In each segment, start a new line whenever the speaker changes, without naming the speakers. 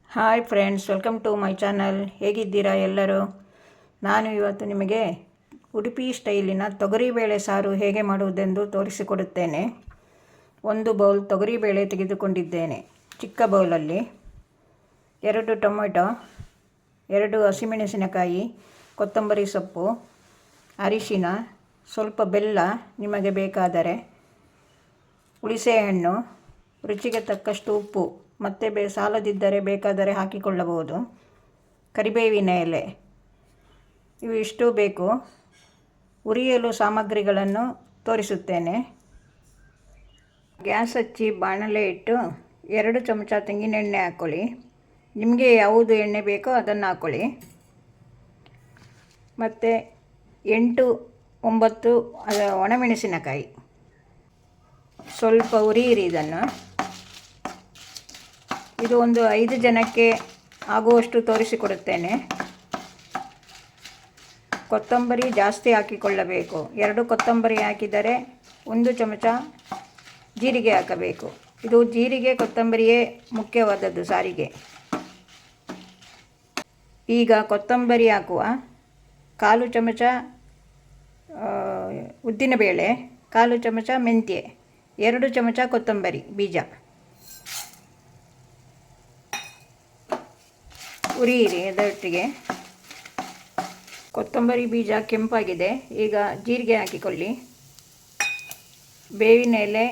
Hi friends, welcome to my channel. ಹೇಗಿದ್ದೀರಾ ಎಲ್ಲರೂ? ನಾನು ಇವತ್ತು ನಿಮಗೆ ಉಡುಪಿ ಸ್ಟೈಲಿನ ತೊಗರಿಬೇಳೆ ಸಾರು ಹೇಗೆ ಮಾಡುವುದೆಂದು ತೋರಿಸಿಕೊಡುತ್ತೇನೆ. ಒಂದು ಬೌಲ್ ತೊಗರಿಬೇಳೆ ತೆಗೆದುಕೊಂಡಿದ್ದೇನೆ. ಚಿಕ್ಕ ಬೌಲಲ್ಲಿ 2 ಟೊಮೆಟೊ, 2 ಹಸಿಮೆಣಸಿನಕಾಯಿ, ಕೊತ್ತಂಬರಿ ಸೊಪ್ಪು, ಅರಿಶಿನ, ಸ್ವಲ್ಪ ಬೆಲ್ಲ ನಿಮಗೆ ಬೇಕಾದರೆ, ಹುಣಸೆಹಣ್ಣು, ರುಚಿಗೆ ತಕ್ಕಷ್ಟು ಉಪ್ಪು, ಮತ್ತು ಸಾಲದಿದ್ದರೆ ಬೇಕಾದರೆ ಹಾಕಿಕೊಳ್ಳಬಹುದು, ಕರಿಬೇವಿನ ಎಲೆ, ಇವು ಇಷ್ಟು ಬೇಕು. ಹುರಿಯಲು ಸಾಮಗ್ರಿಗಳನ್ನು ತೋರಿಸುತ್ತೇನೆ. ಗ್ಯಾಸ್ ಹಚ್ಚಿ ಬಾಣಲೆ ಇಟ್ಟು 2 ಚಮಚ ತೆಂಗಿನೆಣ್ಣೆ ಹಾಕ್ಕೊಳ್ಳಿ. ನಿಮಗೆ ಯಾವುದು ಎಣ್ಣೆ ಬೇಕೋ ಅದನ್ನು ಹಾಕ್ಕೊಳ್ಳಿ. ಮತ್ತು 8-9 ಒಣಮೆಣಸಿನಕಾಯಿ. ಸ್ವಲ್ಪ ಹುರಿಯಿರಿ ಇದನ್ನು. ಇದು ಒಂದು 5 ಜನಕ್ಕೆ ಆಗುವಷ್ಟು ತೋರಿಸಿಕೊಡುತ್ತೇನೆ. ಕೊತ್ತಂಬರಿ ಜಾಸ್ತಿ ಹಾಕಿಕೊಳ್ಳಬೇಕು. 2 ಕೊತ್ತಂಬರಿ ಹಾಕಿದರೆ 1 ಚಮಚ ಜೀರಿಗೆ ಹಾಕಬೇಕು. ಇದು ಜೀರಿಗೆ ಕೊತ್ತಂಬರಿಯೇ ಮುಖ್ಯವಾದದ್ದು ಸಾರಿಗೆ. ಈಗ ಕೊತ್ತಂಬರಿ ಹಾಕುವ. 1/4 ಚಮಚ ಉದ್ದಿನಬೇಳೆ, 1/4 ಚಮಚ ಮೆಂತ್ಯ, 2 ಚಮಚ ಕೊತ್ತಂಬರಿ ಬೀಜ. ಹುರಿಯಿರಿ ಅದರೊಟ್ಟಿಗೆ. ಕೊತ್ತಂಬರಿ ಬೀಜ ಕೆಂಪಾಗಿದೆ. ಈಗ ಜೀರಿಗೆ ಹಾಕಿಕೊಳ್ಳಿ. ಬೇವಿನ ಎಲೆ,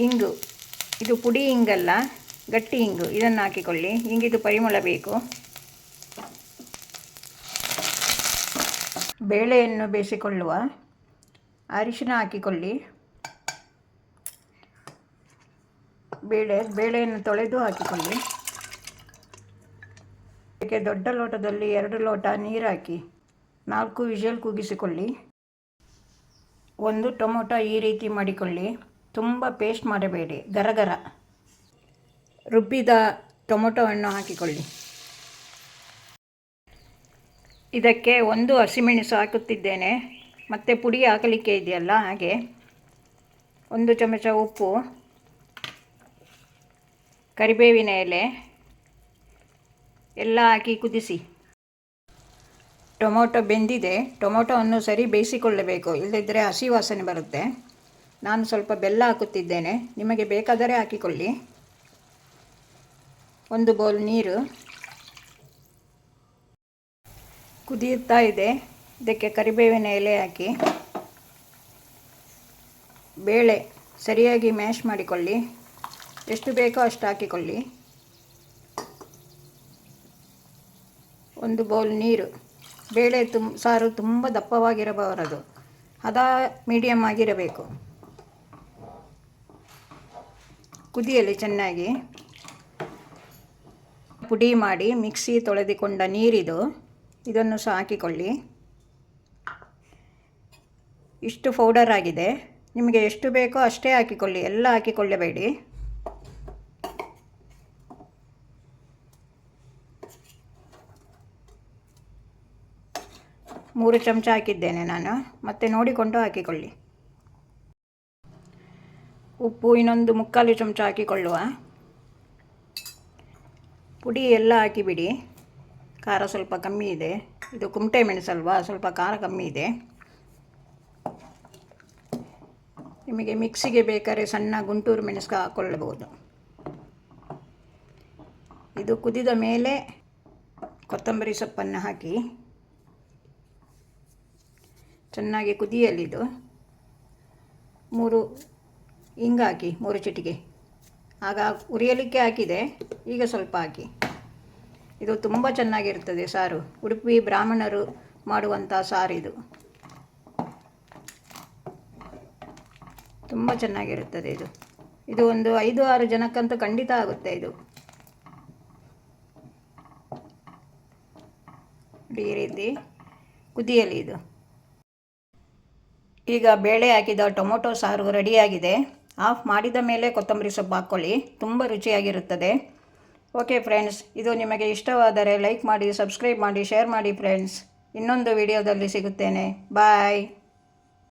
ಇಂಗು, ಇದು ಪುಡಿ ಇಂಗಲ್ಲ, ಗಟ್ಟಿ ಇಂಗು, ಇದನ್ನು ಹಾಕಿಕೊಳ್ಳಿ. ಇಂಗಿದು ಪರಿಮಳ ಬೇಕು. ಬೇಳೆಯನ್ನು ಬೇಯಿಸಿಕೊಳ್ಳುವ. ಅರಿಶಿನ ಹಾಕಿಕೊಳ್ಳಿ. ಬೇಳೆಯನ್ನು ತೊಳೆದು ಹಾಕಿಕೊಳ್ಳಿ. ಇದಕ್ಕೆ ದೊಡ್ಡ ಲೋಟದಲ್ಲಿ 2 ಲೋಟ ನೀರು ಹಾಕಿ 4 ವಿಷಲ್ ಕೂಗಿಸಿಕೊಳ್ಳಿ. 1 ಟೊಮೊಟೊ ಈ ರೀತಿ ಮಾಡಿಕೊಳ್ಳಿ. ತುಂಬ ಪೇಸ್ಟ್ ಮಾಡಬೇಡಿ, ಗರಗರ. ರುಬ್ಬಿದ ಟೊಮೊಟೊವನ್ನು ಹಾಕಿಕೊಳ್ಳಿ. ಇದಕ್ಕೆ 1 ಹಸಿಮೆಣಸು ಹಾಕುತ್ತಿದ್ದೇನೆ. ಮತ್ತು ಪುಡಿ ಹಾಕಲಿಕ್ಕೆ ಇದೆಯಲ್ಲ ಹಾಗೆ. 1 ಚಮಚ ಉಪ್ಪು, ಕರಿಬೇವಿನ ಎಲೆ ಎಲ್ಲ ಹಾಕಿ ಕುದಿಸಿ. ಟೊಮೊಟೊ ಬೆಂದಿದೆ. ಟೊಮೊಟೊವನ್ನು ಸರಿ ಬೇಯಿಸಿಕೊಳ್ಳಬೇಕು, ಇಲ್ಲದಿದ್ದರೆ ಹಸಿ ವಾಸನೆ ಬರುತ್ತೆ. ನಾನು ಸ್ವಲ್ಪ ಬೆಲ್ಲ ಹಾಕುತ್ತಿದ್ದೇನೆ, ನಿಮಗೆ ಬೇಕಾದರೆ ಹಾಕಿಕೊಳ್ಳಿ. 1 ಬೌಲ್ ನೀರು. ಕುದಿಯುತ್ತಾ ಇದೆ. ಇದಕ್ಕೆ ಕರಿಬೇವಿನ ಎಲೆ ಹಾಕಿ ಬೇಳೆ ಸರಿಯಾಗಿ ಮ್ಯಾಶ್ ಮಾಡಿಕೊಳ್ಳಿ. ಎಷ್ಟು ಬೇಕೋ ಅಷ್ಟು ಹಾಕಿಕೊಳ್ಳಿ. 1 ಬೌಲ್ ನೀರು. ಬೇಳೆ ಸಾರು ತುಂಬ ದಪ್ಪವಾಗಿರಬಾರದು, ಹದ ಮೀಡಿಯಮ್ ಆಗಿರಬೇಕು. ಕುದಿಯಲಿ ಚೆನ್ನಾಗಿ. ಪುಡಿ ಮಾಡಿ ಮಿಕ್ಸಿ ತೊಳೆದುಕೊಂಡ ನೀರಿದು, ಇದನ್ನು ಸಹ ಹಾಕಿಕೊಳ್ಳಿ. ಇಷ್ಟು ಪೌಡರ್ ಆಗಿದೆ. ನಿಮಗೆ ಎಷ್ಟು ಬೇಕೋ ಅಷ್ಟೇ ಹಾಕಿಕೊಳ್ಳಿ, ಎಲ್ಲ ಹಾಕಿಕೊಳ್ಳಬೇಡಿ. 3 ಚಮಚ ಹಾಕಿದ್ದೇನೆ ನಾನು. ಮತ್ತೆ ನೋಡಿಕೊಂಡು ಹಾಕಿಕೊಳ್ಳಿ. ಉಪ್ಪು ಇನ್ನೊಂದು 3/4 ಚಮಚ ಹಾಕಿಕೊಳ್ಳುವ. ಪುಡಿ ಎಲ್ಲ ಹಾಕಿಬಿಡಿ. ಖಾರ ಸ್ವಲ್ಪ ಕಮ್ಮಿ ಇದೆ, ಇದು ಕುಮಟೆ ಮೆಣಸಲ್ವಾ, ಸ್ವಲ್ಪ ಖಾರ ಕಮ್ಮಿ ಇದೆ. ನಿಮಗೆ ಮಿಕ್ಸಿಗೆ ಬೇಕಾದ್ರೆ ಸಣ್ಣ ಗುಂಟೂರು ಮೆಣಸು ಹಾಕ್ಕೊಳ್ಳಬಹುದು. ಇದು ಕುದಿದ ಮೇಲೆ ಕೊತ್ತಂಬರಿ ಸೊಪ್ಪನ್ನು ಹಾಕಿ ಚೆನ್ನಾಗಿ ಕುದಿಯಲಿದು. 3 ಇಂಗು ಹಾಕಿ, 3 ಚಿಟಿಕೆ. ಆಗ ಉರಿಯಲಿಕ್ಕೆ ಹಾಕಿದೆ, ಈಗ ಸ್ವಲ್ಪ ಹಾಕಿ. ಇದು ತುಂಬ ಚೆನ್ನಾಗಿರ್ತದೆ ಸಾರು. ಉಡುಪಿ ಬ್ರಾಹ್ಮಣರು ಮಾಡುವಂಥ ಸಾರಿದು. ತುಂಬ ಚೆನ್ನಾಗಿರುತ್ತದೆ ಇದು. ಇದು ಒಂದು 5-6 ಜನಕ್ಕಂತೂ ಖಂಡಿತ ಆಗುತ್ತೆ ಇದು. ಈ ರೀತಿ ಕುದಿಯಲಿ ಇದು. ಈಗ ಬೇಳೆ ಹಾಕಿದ ಟೊಮೊಟೊ ಸಾರು ರೆಡಿಯಾಗಿದೆ. ಆಫ್ ಮಾಡಿದ ಮೇಲೆ ಕೊತ್ತಂಬರಿ ಸೊಪ್ಪು ಹಾಕ್ಕೊಳ್ಳಿ, ತುಂಬ ರುಚಿಯಾಗಿರುತ್ತದೆ. ಓಕೆ ಫ್ರೆಂಡ್ಸ್, ಇದು ನಿಮಗೆ ಇಷ್ಟವಾದರೆ ಲೈಕ್ ಮಾಡಿ, ಸಬ್ಸ್ಕ್ರೈಬ್ ಮಾಡಿ, ಶೇರ್ ಮಾಡಿ ಫ್ರೆಂಡ್ಸ್. ಇನ್ನೊಂದು ವಿಡಿಯೋದಲ್ಲಿ ಸಿಗುತ್ತೇನೆ. ಬಾಯ್.